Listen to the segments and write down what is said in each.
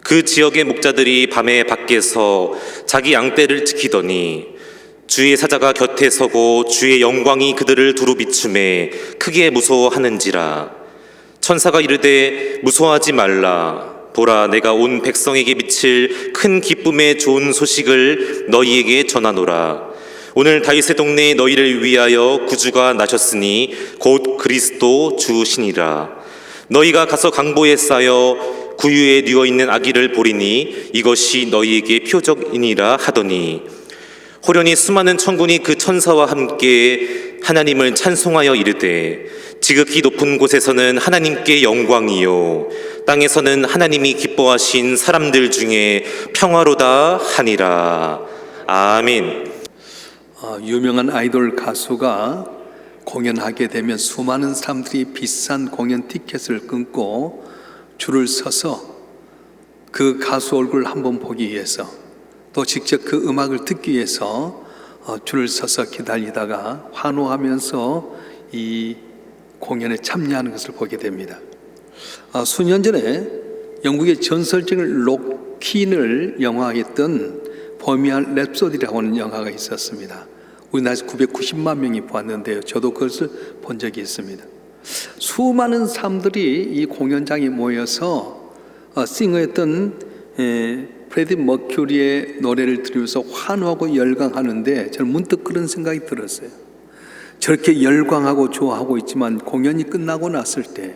그 지역의 목자들이 밤에 밖에서 자기 양떼를 지키더니 주의 사자가 곁에 서고 주의 영광이 그들을 두루 비추매 크게 무서워하는지라. 천사가 이르되 무서워하지 말라. 보라, 내가 온 백성에게 미칠 큰 기쁨의 좋은 소식을 너희에게 전하노라. 오늘 다윗의 동네에 너희를 위하여 구주가 나셨으니 곧 그리스도 주시니라. 너희가 가서 강보에 쌓여 구유에 누워있는 아기를 보리니 이것이 너희에게 표적이니라 하더니 호련히 수많은 천군이 그 천사와 함께 하나님을 찬송하여 이르되 지극히 높은 곳에서는 하나님께 영광이요 땅에서는 하나님이 기뻐하신 사람들 중에 평화로다 하니라. 아멘. 유명한 아이돌 가수가 공연하게 되면 수많은 사람들이 비싼 공연 티켓을 끊고 줄을 서서 그 가수 얼굴을 한번 보기 위해서, 또 직접 그 음악을 듣기 위해서 줄을 서서 기다리다가 환호하면서 이 공연에 참여하는 것을 보게 됩니다. 수년 전에 영국의 전설적인 록퀸을 영화화했던 보헤미안 랩소디라고 하는 영화가 있었습니다. 우리나라에서 990만 명이 보았는데요, 저도 그것을 본 적이 있습니다. 수많은 사람들이 이 공연장에 모여서 싱어했던 프레디 머큐리의 노래를 들으면서 환호하고 열광하는데 저는 문득 그런 생각이 들었어요. 저렇게 열광하고 좋아하고 있지만 공연이 끝나고 났을 때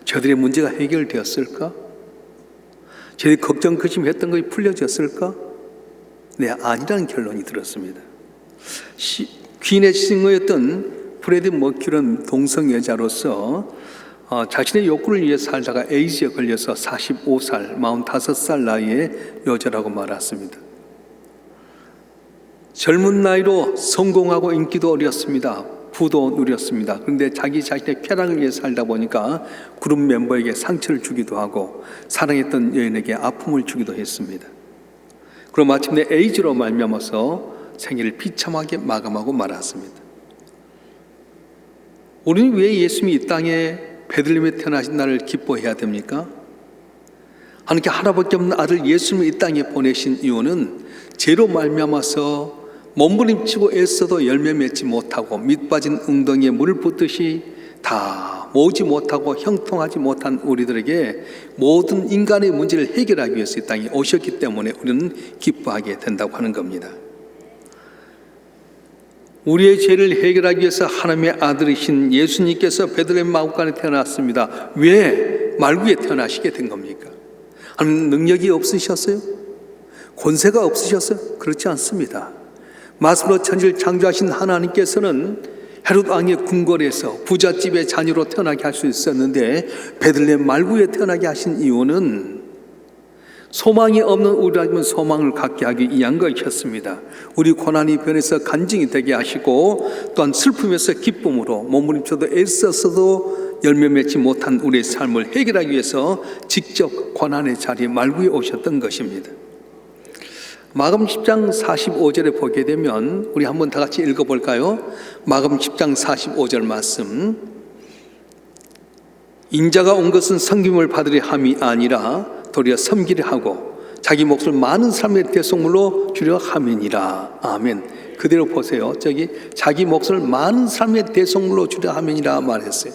저들의 문제가 해결되었을까? 저들이 걱정, 근심했던 것이 풀려졌을까? 네, 아니라는 결론이 들었습니다. 퀸의 싱어였던 프레디 머큐리는 동성 여자로서 자신의 욕구를 위해 살다가 에이즈에 걸려서 45살, 45살 나이에 여자라고 말했습니다. 젊은 나이로 성공하고 인기도 어렸습니다. 부도 누렸습니다. 그런데 자기 자신의 쾌락을 위해 살다 보니까 그룹 멤버에게 상처를 주기도 하고 사랑했던 여인에게 아픔을 주기도 했습니다. 그럼 마침내 에이즈로 말미암아서 생애를 비참하게 마감하고 말았습니다. 우리는 왜 예수님이 이 땅에 베들레헴에 태어나신 날을 기뻐해야 됩니까? 하나님께 하나밖에 없는 아들 예수님을 이 땅에 보내신 이유는 죄로 말미암아서 몸부림치고 애써도 열매 맺지 못하고 밑 빠진 웅덩이에 물을 붓듯이 다 모으지 못하고 형통하지 못한 우리들에게 모든 인간의 문제를 해결하기 위해서 이 땅에 오셨기 때문에 우리는 기뻐하게 된다고 하는 겁니다. 우리의 죄를 해결하기 위해서 하나님의 아들이신 예수님께서 베들레헴 마구간에 태어났습니다. 왜 말구에 태어나시게 된 겁니까? 하나님 능력이 없으셨어요? 권세가 없으셨어요? 그렇지 않습니다. 말씀으로 천지를 창조하신 하나님께서는 헤롯 왕의 궁궐에서 부잣집의 자녀로 태어나게 할 수 있었는데 베들레헴 말구에 태어나게 하신 이유는 소망이 없는 우리라면 소망을 갖게 하기 위한 것이었습니다. 우리 고난이 변해서 간증이 되게 하시고 또한 슬픔에서 기쁨으로 몸부림쳐도 애써서도 열매 맺지 못한 우리의 삶을 해결하기 위해서 직접 고난의 자리 말구에 오셨던 것입니다. 마가복음 10장 45절에 보게 되면 우리 한번 다 같이 읽어볼까요? 마가복음 10장 45절 말씀. 인자가 온 것은 섬김을 받으려 함이 아니라 도리어 섬기려 하고 자기 몫을 많은 사람의 대속물로 주려 함이니라. 아멘. 그대로 보세요. 저기 자기 몫을 많은 사람의 대속물로 주려 함이니라 말했어요.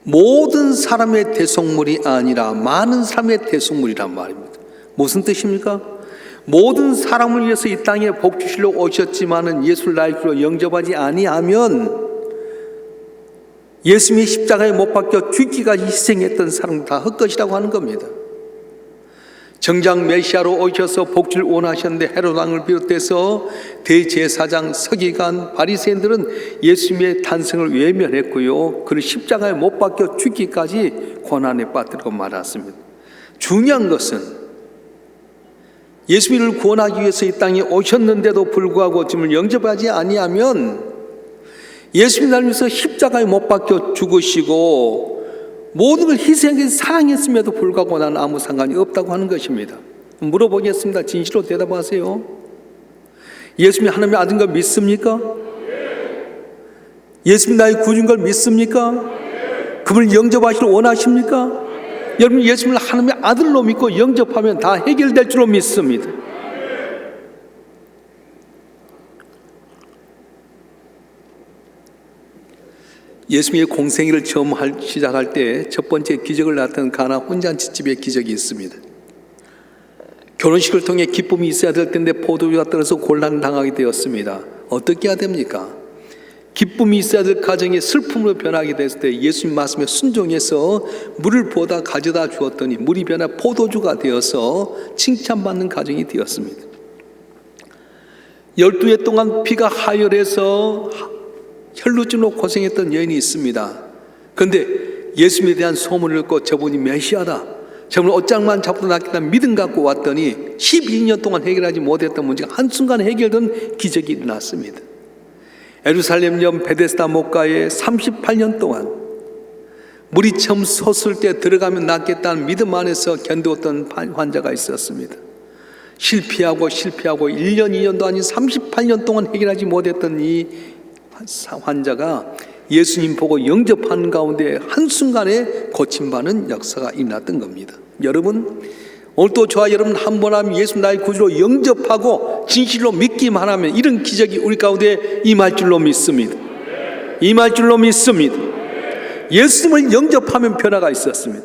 모든 사람의 대속물이 아니라 많은 사람의 대속물이란 말입니다. 무슨 뜻입니까? 모든 사람을 위해서 이 땅에 복 주시러 오셨지만은 예수를 나의 주로 영접하지 아니하면 예수님이 십자가에 못 박혀 죽기까지 희생했던 사람 다 헛것이라고 하는 겁니다. 정작 메시아로 오셔서 복주를 원하셨는데 헤롯 왕을 비롯해서 대제사장, 서기관, 바리새인들은 예수님의 탄생을 외면했고요, 그를 십자가에 못 박혀 죽기까지 고난에 빠뜨리고 말았습니다. 중요한 것은 예수님을 구원하기 위해서 이 땅에 오셨는데도 불구하고 지금 영접하지 아니하면 예수님 날 위해서 십자가에 못 박혀 죽으시고 모든 걸 희생해 사랑했음에도 불구하고 나는 아무 상관이 없다고 하는 것입니다. 물어보겠습니다. 진실로 대답하세요. 예수님이 하나님의 아들인 걸 믿습니까? 예수님 나의 구주인 걸 믿습니까? 그분을 영접하시길 원하십니까? 여러분 예수님을 하나님의 아들로 믿고 영접하면 다 해결될 줄로 믿습니다. 예수님의 공생애를 처음 시작할 때 첫 번째 기적을 나타낸 가나 혼잔치집의 기적이 있습니다. 결혼식을 통해 기쁨이 있어야 될 텐데 포도주가 떨어서 곤란당하게 되었습니다. 어떻게 해야 됩니까? 기쁨이 있어야 될 가정이 슬픔으로 변하게 됐을 때 예수님 말씀에 순종해서 물을 부어다 가져다 주었더니 물이 변해 포도주가 되어서 칭찬받는 가정이 되었습니다. 12해 동안 피가 하혈해서 혈루증으로 고생했던 여인이 있습니다. 그런데 예수님에 대한 소문을 듣고 저분이 메시아다, 저분은 옷장만 잡고 낫겠다 믿음 갖고 왔더니 12년 동안 해결하지 못했던 문제가 한순간에 해결된 기적이 일어났습니다. 예루살렘 옆 베데스다 목가에 38년 동안 물이 처음 솟을 때 들어가면 낫겠다는 믿음 안에서 견디었던 환자가 있었습니다. 실패하고 1년 2년도 아닌 38년 동안 해결하지 못했던 이 환자가 예수님 보고 영접하는 가운데 한순간에 고침받는 역사가 일어났던 겁니다. 여러분, 오늘도 저와 여러분 한 번 하면 예수 나의 구주로 영접하고 진실로 믿기만 하면 이런 기적이 우리 가운데 임할 줄로 믿습니다. 임할 줄로 믿습니다. 예수님을 영접하면 변화가 있었습니다.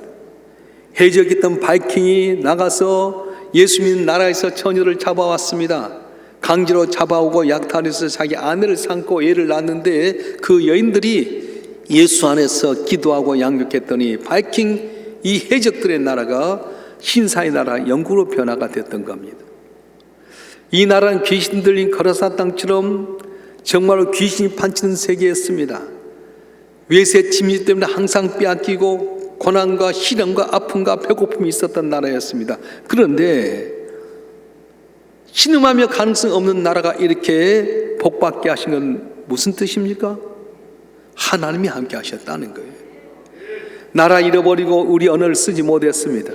해적했던 바이킹이 나가서 예수님 나라에서 처녀를 잡아왔습니다. 강제로 잡아오고 약탈해서 자기 아내를 삼고 애를 낳았는데 그 여인들이 예수 안에서 기도하고 양육했더니 바이킹 이 해적들의 나라가 신사의 나라 영국으로 변화가 됐던 겁니다. 이 나라는 귀신 들린 거라사 땅처럼 정말로 귀신이 판치는 세계였습니다. 외세 침입 때문에 항상 빼앗기고 고난과 시련과 아픔과 배고픔이 있었던 나라였습니다. 그런데 신음하며 가능성 없는 나라가 이렇게 복받게 하신 건 무슨 뜻입니까? 하나님이 함께 하셨다는 거예요. 나라 잃어버리고 우리 언어를 쓰지 못했습니다.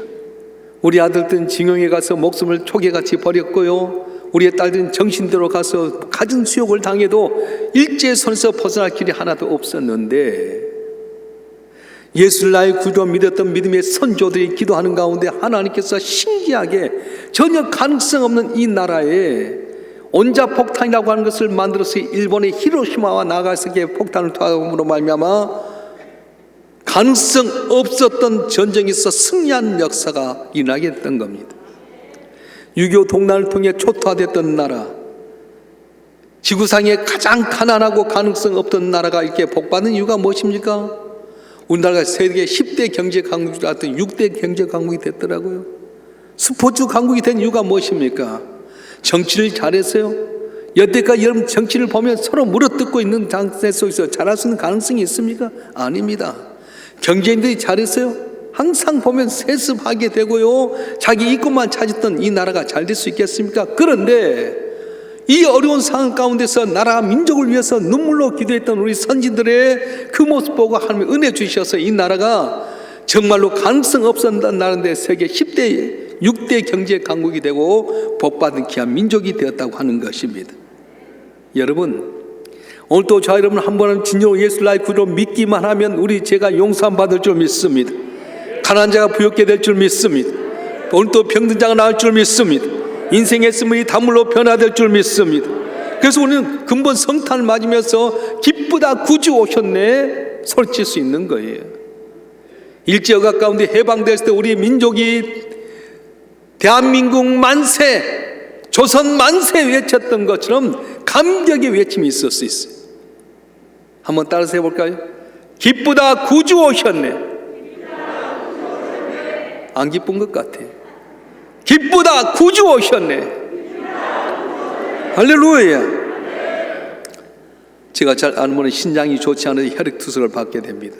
우리 아들들은 징용에 가서 목숨을 초계같이 버렸고요, 우리의 딸들은 정신대로 가서 갖은 수욕을 당해도 일제선에서 벗어날 길이 하나도 없었는데 예수를 나의 구주로 믿었던 믿음의 선조들이 기도하는 가운데 하나님께서 신기하게 전혀 가능성 없는 이 나라에 온자폭탄이라고 하는 것을 만들어서 일본의 히로시마와 나가사키에 폭탄을 투하함으로 말미암아 가능성 없었던 전쟁에서 승리한 역사가 일어나게 됐던 겁니다. 6.25 동란을 통해 초토화됐던 나라, 지구상에 가장 가난하고 가능성 없던 나라가 이렇게 복받는 이유가 무엇입니까? 우리나라가 세계 10대 경제 강국이 나왔던 6대 경제 강국이 됐더라고요. 스포츠 강국이 된 이유가 무엇입니까? 정치를 잘해서요. 여태까지 여러분 정치를 보면 서로 물어뜯고 있는 장세 속에서 잘할 수 있는 가능성이 있습니까? 아닙니다. 경제인들이 잘했어요. 항상 보면 세습하게 되고요, 자기 이권만 찾았던 이 나라가 잘 될 수 있겠습니까? 그런데 이 어려운 상황 가운데서 나라 민족을 위해서 눈물로 기도했던 우리 선진들의 그 모습 보고 하나님이 은혜 주셔서 이 나라가 정말로 가능성 없었던 나라인데 세계 10대 6대 경제 강국이 되고 복받은 귀한 민족이 되었다고 하는 것입니다. 여러분, 오늘도 저와 여러분 한 번은 진정으로 예수 나의 구주로 믿기만 하면 우리 죄가 용서함 받을 줄 믿습니다. 가난한 자가 부욕게 될 줄 믿습니다. 오늘도 병든 자가 나을 줄 믿습니다. 인생의 스물이 단물로 변화될 줄 믿습니다. 그래서 우리는 근본 성탄을 맞으면서 기쁘다 구주 오셨네 소리칠 수 있는 거예요. 일제여가 가운데 해방됐을 때 우리 민족이 대한민국 만세, 조선 만세 외쳤던 것처럼 감격의 외침이 있을 수 있어요. 한번 따라서 해볼까요? 기쁘다 구주 오셨네. 안 기쁜 것 같아요. 기쁘다 구주 오셨네. 할렐루야. 제가 잘 아는 분은 신장이 좋지 않아서 혈액투석을 받게 됩니다.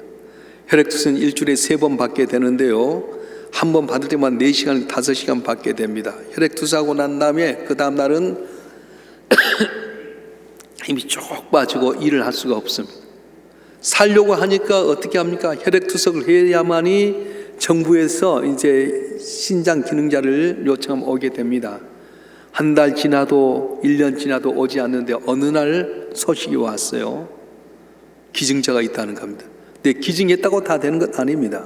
혈액투석은 일주일에 3번 받게 되는데요, 한 번 받을 때만 4시간, 5시간 받게 됩니다. 혈액투석하고 난 다음에 그 다음 날은 힘이 쭉 빠지고 일을 할 수가 없습니다. 살려고 하니까 어떻게 합니까? 혈액투석을 해야만이 정부에서 이제 신장 기능자를 요청하면 오게 됩니다. 한 달 지나도 1년 지나도 오지 않는데 어느 날 소식이 왔어요. 기증자가 있다는 겁니다. 근데 기증했다고 다 되는 것 아닙니다.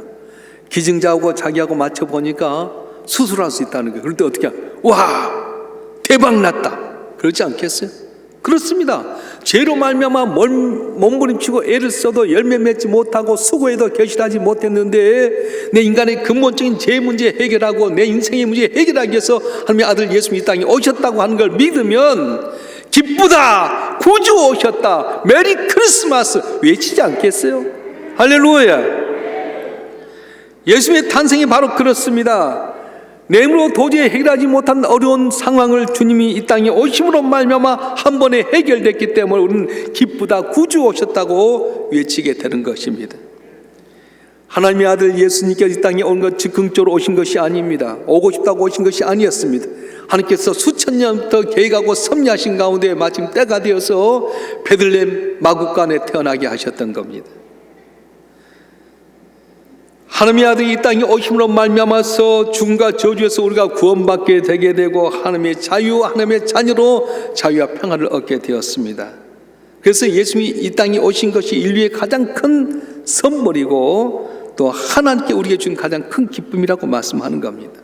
기증자하고 자기하고 맞춰보니까 수술할 수 있다는 거예요. 그럴 때 어떻게 와 대박 났다 그러지 않겠어요? 그렇습니다. 죄로 말미암아 몸부림치고 애를 써도 열매 맺지 못하고 수고해도 결실하지 못했는데 내 인간의 근본적인 죄 문제 해결하고 내 인생의 문제 해결하기 위해서 하나님의 아들 예수님이 이 땅에 오셨다고 하는 걸 믿으면 기쁘다 구주 오셨다 메리 크리스마스 외치지 않겠어요? 할렐루야. 예수님의 탄생이 바로 그렇습니다. 내 힘으로 도저히 해결하지 못한 어려운 상황을 주님이 이 땅에 오심으로 말미암아 한 번에 해결됐기 때문에 우리는 기쁘다 구주 오셨다고 외치게 되는 것입니다. 하나님의 아들 예수님께서 이 땅에 온 것 즉흥적으로 오신 것이 아닙니다. 오고 싶다고 오신 것이 아니었습니다. 하나님께서 수천 년부터 계획하고 섭리하신 가운데 마침 때가 되어서 베들레헴 마구간에 태어나게 하셨던 겁니다. 하나님의 아들이 이 땅에 오심으로 말미암아서 죽음과 저주에서 우리가 구원받게 되게 되고 하나님의 자유, 하나님의 자녀로 자유와 평안을 얻게 되었습니다. 그래서 예수님이 이 땅에 오신 것이 인류의 가장 큰 선물이고 또 하나님께 우리에게 준 가장 큰 기쁨이라고 말씀하는 겁니다.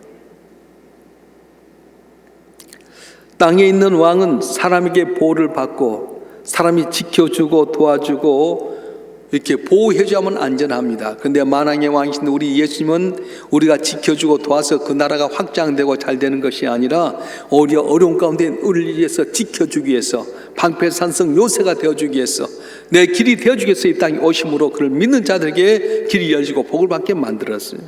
땅에 있는 왕은 사람에게 보호를 받고 사람이 지켜주고 도와주고 이렇게 보호해줘야만 안전합니다. 그런데 만왕의 왕이신 우리 예수님은 우리가 지켜주고 도와서 그 나라가 확장되고 잘 되는 것이 아니라 오히려 어려운 가운데 우리를 위해서 지켜주기 위해서 방패산성 요새가 되어주기 위해서 내 길이 되어주기 위해서 이 땅에 오심으로 그를 믿는 자들에게 길이 열리고 복을 받게 만들었어요.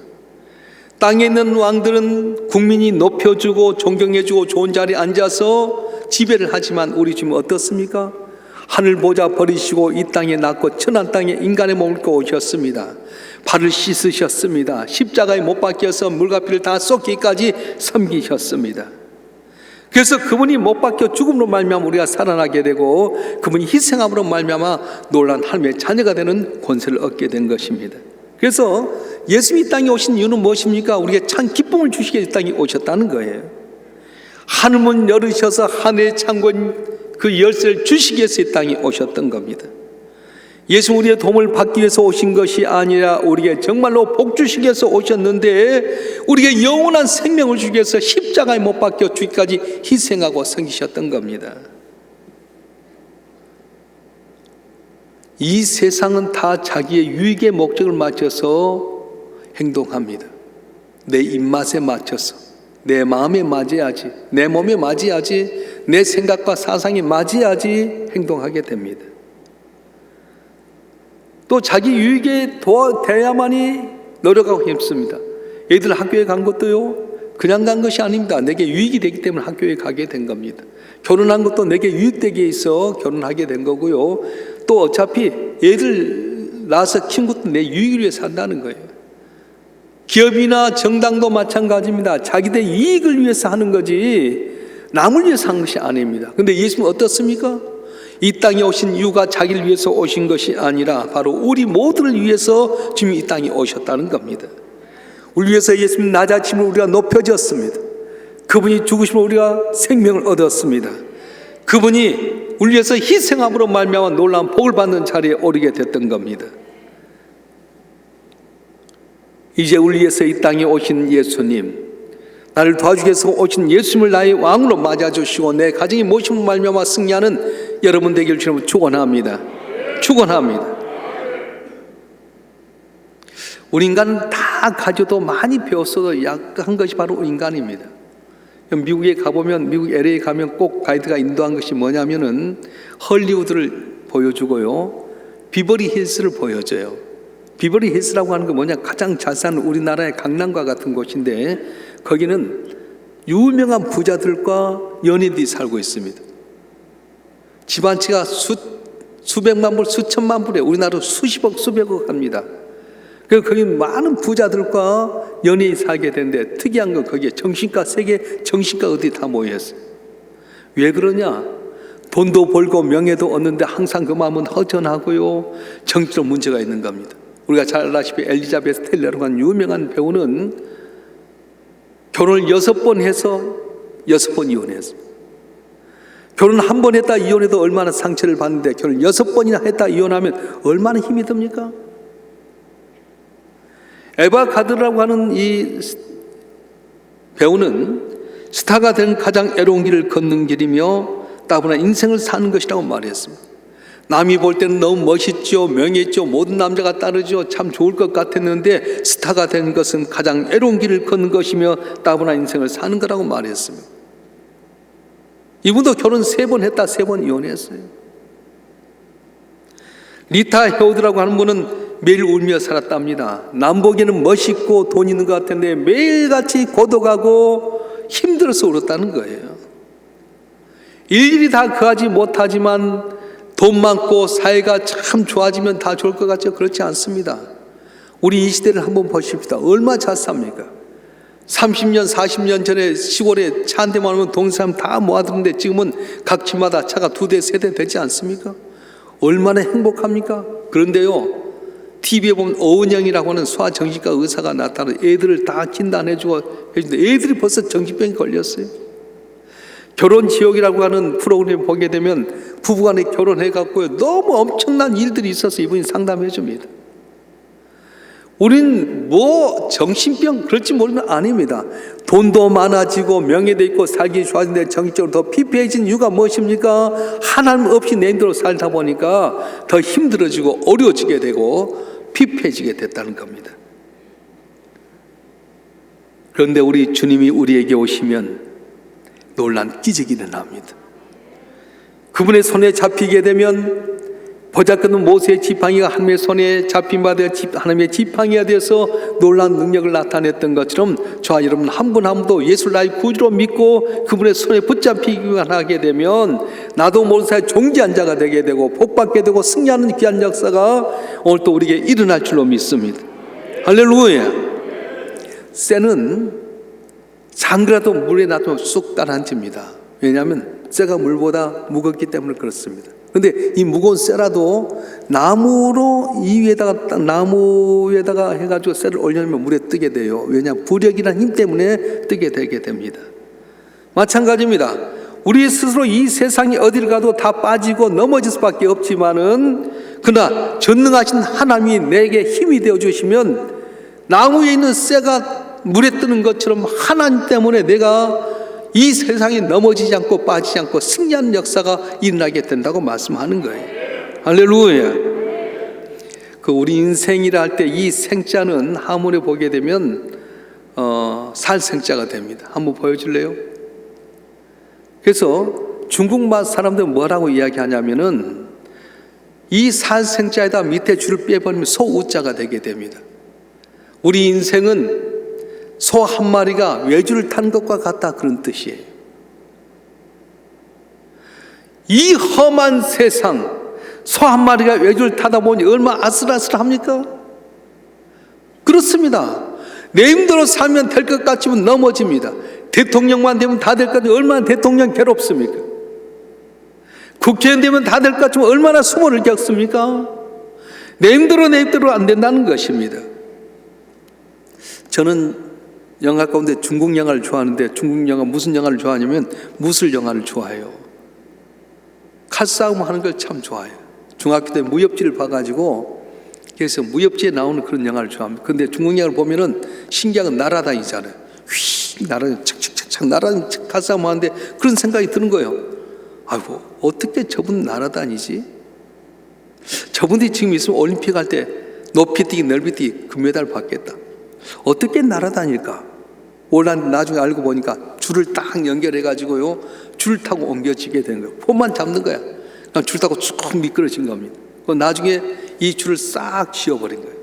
땅에 있는 왕들은 국민이 높여주고 존경해주고 좋은 자리에 앉아서 지배를 하지만 우리 주님은 어떻습니까? 하늘 보좌 버리시고 이 땅에 낳고 천한 땅에 인간의 몸을 입고 오셨습니다. 발을 씻으셨습니다. 십자가에 못 박혀서 물과 피를 다 쏟기까지 섬기셨습니다. 그래서 그분이 못 박혀 죽음으로 말미암아 우리가 살아나게 되고 그분이 희생함으로 말미암아 놀라운 하나님의 자녀가 되는 권세를 얻게 된 것입니다. 그래서 예수님이 이 땅에 오신 이유는 무엇입니까? 우리에게 참 기쁨을 주시기 위해 이 땅에 오셨다는 거예요. 하늘문 열으셔서 하늘의 창문 그 열쇠를 주시기 위해서 이 땅에 오셨던 겁니다. 예수 우리의 도움을 받기 위해서 오신 것이 아니라 우리에게 정말로 복 주시기 위해서 오셨는데 우리에게 영원한 생명을 주기 위해서 십자가에 못 박혀 죽기까지 희생하고 섬기셨던 겁니다. 이 세상은 다 자기의 유익의 목적을 맞춰서 행동합니다. 내 입맛에 맞춰서 내 마음에 맞아야지, 내 몸에 맞아야지, 내 생각과 사상에 맞아야지 행동하게 됩니다. 또 자기 유익에 도와야만이 노력하고 힘씁니다. 얘들 학교에 간 것도요 그냥 간 것이 아닙니다. 내게 유익이 되기 때문에 학교에 가게 된 겁니다. 결혼한 것도 내게 유익되게 해서 결혼하게 된 거고요. 또 어차피 얘들 낳아서 키운 것도 내 유익을 위해 산다는 거예요. 기업이나 정당도 마찬가지입니다. 자기들 이익을 위해서 하는 거지 남을 위해서 하는 것이 아닙니다. 그런데 예수님은 어떻습니까? 이 땅에 오신 이유가 자기를 위해서 오신 것이 아니라 바로 우리 모두를 위해서 주님이 이 땅에 오셨다는 겁니다. 우리 위해서 예수님 낮아짐으로 우리가 높여졌습니다. 그분이 죽으심으로 우리가 생명을 얻었습니다. 그분이 우리 위해서 희생함으로 말미암아 놀라운 복을 받는 자리에 오르게 됐던 겁니다. 이제 우리 위해서 이 땅에 오신 예수님, 나를 도와주기 위해서 오신 예수님을 나의 왕으로 맞아주시고 내 가정이 모심을 말미암아 승리하는 여러분 되기를 주님으로 축원합니다. 축원합니다. 우리 인간은 다 가져도 많이 배웠어도 약한 것이 바로 인간입니다. 미국에 가보면 미국 LA에 가면 꼭 가이드가 인도한 것이 뭐냐면은 헐리우드를 보여주고요 비버리 힐스를 보여줘요. 비버리 힐스라고 하는 건 뭐냐, 가장 잘 사는 우리나라의 강남과 같은 곳인데 거기는 유명한 부자들과 연예인들이 살고 있습니다. 집안치가 수백만 불, 수천만 불에 우리나라로 수십억, 수백억 합니다. 그래서 거기 많은 부자들과 연예인이 살게 되는데 특이한 건 거기에 정신과 세계 정신과 어디 다 모여있어요. 왜 그러냐? 돈도 벌고 명예도 얻는데 항상 그 마음은 허전하고요 정신적 문제가 있는 겁니다. 우리가 잘 아시다시피 엘리자베스 테일러라고 하는 유명한 배우는 결혼을 6번 해서 6번 이혼했습니다. 결혼 한 번 했다 이혼해도 얼마나 상처를 받는데 결혼 6번이나 했다 이혼하면 얼마나 힘이 듭니까? 에바 가드라고 하는 이 배우는 스타가 된 가장 애로운 길을 걷는 길이며 따분한 인생을 사는 것이라고 말했습니다. 남이 볼 때는 너무 멋있죠, 명예있죠, 모든 남자가 따르죠, 참 좋을 것 같았는데 스타가 된 것은 가장 애로운 길을 걷는 것이며 따분한 인생을 사는 거라고 말했습니다. 이분도 결혼 3번 했다, 3번 이혼했어요. 리타 헤오드라고 하는 분은 매일 울며 살았답니다. 남 보기에는 멋있고 돈 있는 것 같은데 매일같이 고독하고 힘들어서 울었다는 거예요. 일일이 다 그하지 못하지만 돈 많고 사회가 참 좋아지면 다 좋을 것 같죠? 그렇지 않습니다. 우리 이 시대를 한번 보십시다. 얼마나 잘 삽니까? 30년, 40년 전에 시골에 차 한 대만 오면 동네 사람 다 모아두는데 지금은 각 집마다 차가 2대, 3대 되지 않습니까? 얼마나 행복합니까? 그런데요, TV에 보면 어은영이라고 하는 소아정신과 의사가 나타나 애들을 다 진단해주고 해주는데 애들이 벌써 정신병이 걸렸어요. 결혼지옥이라고 하는 프로그램 보게 되면 부부간에 결혼해갖고요, 너무 엄청난 일들이 있어서 이분이 상담해 줍니다. 우린 뭐 정신병 그럴지 모르면 아닙니다. 돈도 많아지고 명예도 있고 살기 좋아지는데 정신적으로 더 피폐해진 이유가 무엇입니까? 하나님 없이 내 힘대로 살다 보니까 더 힘들어지고 어려워지게 되고 피폐해지게 됐다는 겁니다. 그런데 우리 주님이 우리에게 오시면 놀란 기적이 일어납니다. 그분의 손에 잡히게 되면 보잘것없는 모세의 지팡이가 하나님의 손에 잡힌 바 되어 하나님의 지팡이가 되어서 놀라운 능력을 나타냈던 것처럼 저와 여러분 한 분 한 분도 예수를 나의 구주로 믿고 그분의 손에 붙잡히기만 하게 되면 나도 모르는 사이 존귀한 자가 되게 되고 복받게 되고 승리하는 귀한 역사가 오늘 또 우리에게 일어날 줄로 믿습니다. 할렐루야. 쇠는 장그라도 물에 놔두면 쑥 가라앉습니다. 왜냐하면 쇠가 물보다 무겁기 때문에 그렇습니다. 그런데 이 무거운 쇠라도 나무로 이 위에다가 딱 나무에다가 해가지고 쇠를 올려놓으면 물에 뜨게 돼요. 왜냐? 부력이라는 힘 때문에 뜨게 되게 됩니다. 마찬가지입니다. 우리 스스로 이 세상에 어디를 가도 다 빠지고 넘어질 수밖에 없지만은 그러나 전능하신 하나님이 내게 힘이 되어 주시면 나무에 있는 쇠가 물에 뜨는 것처럼 하나님 때문에 내가 이 세상에 넘어지지 않고 빠지지 않고 승리하는 역사가 일어나게 된다고 말씀하는 거예요. 할렐루야. 그 우리 인생이라 할 때 이 생자는 하문에 보게 되면 살 생자가 됩니다. 한번 보여줄래요? 그래서 중국말 사람들은 뭐라고 이야기하냐면은 이 살 생자에다 밑에 줄을 빼버리면 소우자가 되게 됩니다. 우리 인생은 소 한 마리가 외줄을 탄 것과 같다, 그런 뜻이에요. 이 험한 세상, 소 한 마리가 외줄을 타다 보니 얼마나 아슬아슬합니까? 그렇습니다. 내 힘대로 살면 될 것 같지만 넘어집니다. 대통령만 되면 다 될 것 같지만 얼마나 대통령 괴롭습니까? 국회의원 되면 다 될 것 같지만 얼마나 수모를 겪습니까? 내 힘대로 안 된다는 것입니다. 저는 영화 가운데 중국 영화를 좋아하는데 중국 영화 무슨 영화를 좋아하냐면 무술 영화를 좋아해요. 칼싸움 하는 걸 참 좋아해요. 중학교 때 무협지를 봐가지고 그래서 무협지에 나오는 그런 영화를 좋아합니다. 그런데 중국 영화를 보면은 신기한 건 날아다니잖아요. 휙 날아다니고 착착착착 날아다니고 칼싸움 하는데 그런 생각이 드는 거예요. 아이고 어떻게 저분 날아다니지? 저분이 지금 있으면 올림픽 할 때 높이뛰기 넓이뛰기 금메달 받겠다. 어떻게 날아다닐까? 올란 나중에 알고 보니까 줄을 딱 연결해가지고요, 줄 타고 옮겨지게 된 거예요. 폼만 잡는 거야. 그냥 줄 타고 쭉 미끄러진 겁니다. 나중에 이 줄을 싹 쥐어버린 거예요.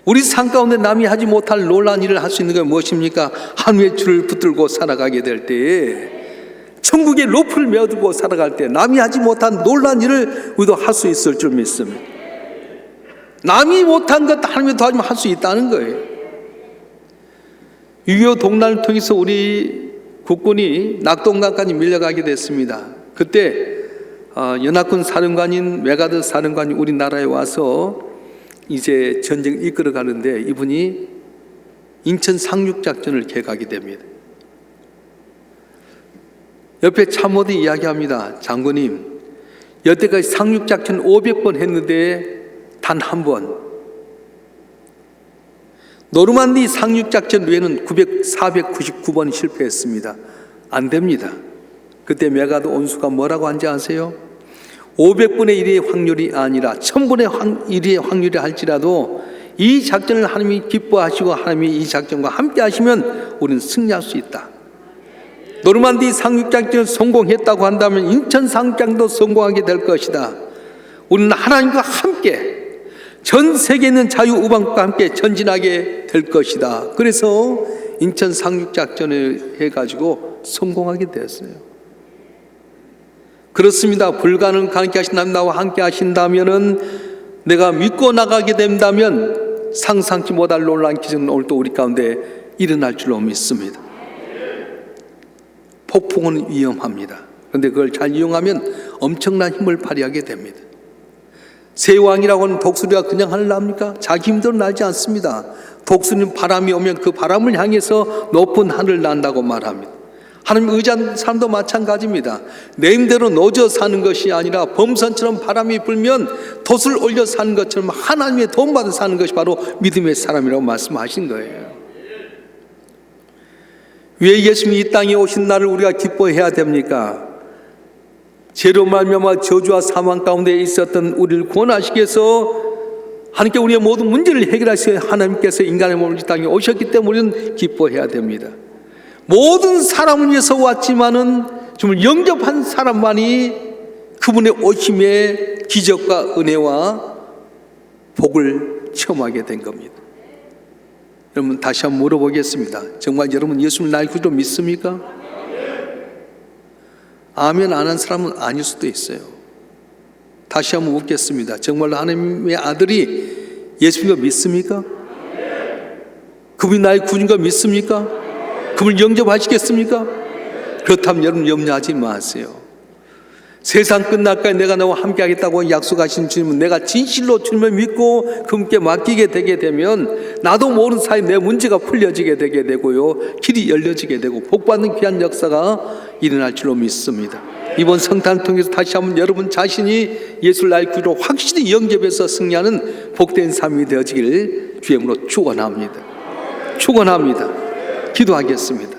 우리 삶 가운데 남이 하지 못할 놀라운 일을 할 수 있는 게 무엇입니까? 하늘의 줄을 붙들고 살아가게 될 때에, 천국의 로프를 메어들고 살아갈 때 남이 하지 못한 놀라운 일을 우리도 할 수 있을 줄 믿습니다. 남이 못한 것 하나님이 도와주면 할 수 있다는 거예요. 6.25 동란을 통해서 우리 국군이 낙동강까지 밀려가게 됐습니다. 그때 연합군 사령관인 메가드 사령관이 우리나라에 와서 이제 전쟁을 이끌어 가는데 이분이 인천 상륙작전을 계획하게 됩니다. 옆에 참모들이 이야기합니다. 장군님, 여태까지 상륙작전 500번 했는데 단 한 번 노르만디 상륙작전 외에는 499번 실패했습니다. 안 됩니다. 그때 메가드 온수가 뭐라고 한지 아세요? 500분의 1의 확률이 아니라 1000분의 1의 확률이 할지라도 이 작전을 하나님이 기뻐하시고 하나님이 이 작전과 함께 하시면 우리는 승리할 수 있다. 노르만디 상륙작전을 성공했다고 한다면 인천 상륙작전도 성공하게 될 것이다. 우리는 하나님과 함께 전 세계에 있는 자유우방국과 함께 전진하게 될 것이다. 그래서 인천 상륙작전을 해가지고 성공하게 되었어요. 그렇습니다. 불가능을 가능케 하신 하나님 나와 함께 하신다면은 내가 믿고 나가게 된다면 상상치 못할 놀라운 기적은 오늘도 우리 가운데 일어날 줄로 믿습니다. 폭풍은 위험합니다. 그런데 그걸 잘 이용하면 엄청난 힘을 발휘하게 됩니다. 새 왕이라고 하는 독수리가 그냥 하늘 납니까? 자기 힘대로 날지 않습니다. 독수리는 바람이 오면 그 바람을 향해서 높은 하늘을 난다고 말합니다. 하나님 의지하는 사람도 마찬가지입니다. 내 힘대로 노져 사는 것이 아니라 범선처럼 바람이 불면 돛을 올려 사는 것처럼 하나님의 도움받아 사는 것이 바로 믿음의 사람이라고 말씀하신 거예요. 왜 예수님이 이 땅에 오신 날을 우리가 기뻐해야 됩니까? 죄로 말미암아 저주와 사망 가운데 있었던 우리를 구원하시기 위해서 하나님께 우리의 모든 문제를 해결하시어 하나님께서 인간의 몸을 이 땅에 오셨기 때문에 우리는 기뻐해야 됩니다. 모든 사람을 위해서 왔지만은 정말 영접한 사람만이 그분의 오심의 기적과 은혜와 복을 체험하게 된 겁니다. 여러분 다시 한번 물어보겠습니다. 정말 여러분 예수를 나의 구주로 믿습니까? 아멘 안 한 사람은 아닐 수도 있어요. 다시 한번 묻겠습니다. 정말로 하나님의 아들이 예수님을 믿습니까? 그분이 나의 구주인 거 믿습니까? 그분을 영접하시겠습니까? 그렇다면 여러분 염려하지 마세요. 세상 끝날까지 내가 너와 함께 하겠다고 약속하신 주님은 내가 진실로 주님을 믿고 그분께 맡기게 되게 되면 나도 모르는 사이 내 문제가 풀려지게 되게 되고요, 길이 열려지게 되고 복받는 귀한 역사가 일어날 줄로 믿습니다. 이번 성탄을 통해서 다시 한번 여러분 자신이 예수를 나의 구주로 확실히 영접해서 승리하는 복된 삶이 되어지길 주의 이름으로 축원합니다. 축원합니다. 기도하겠습니다.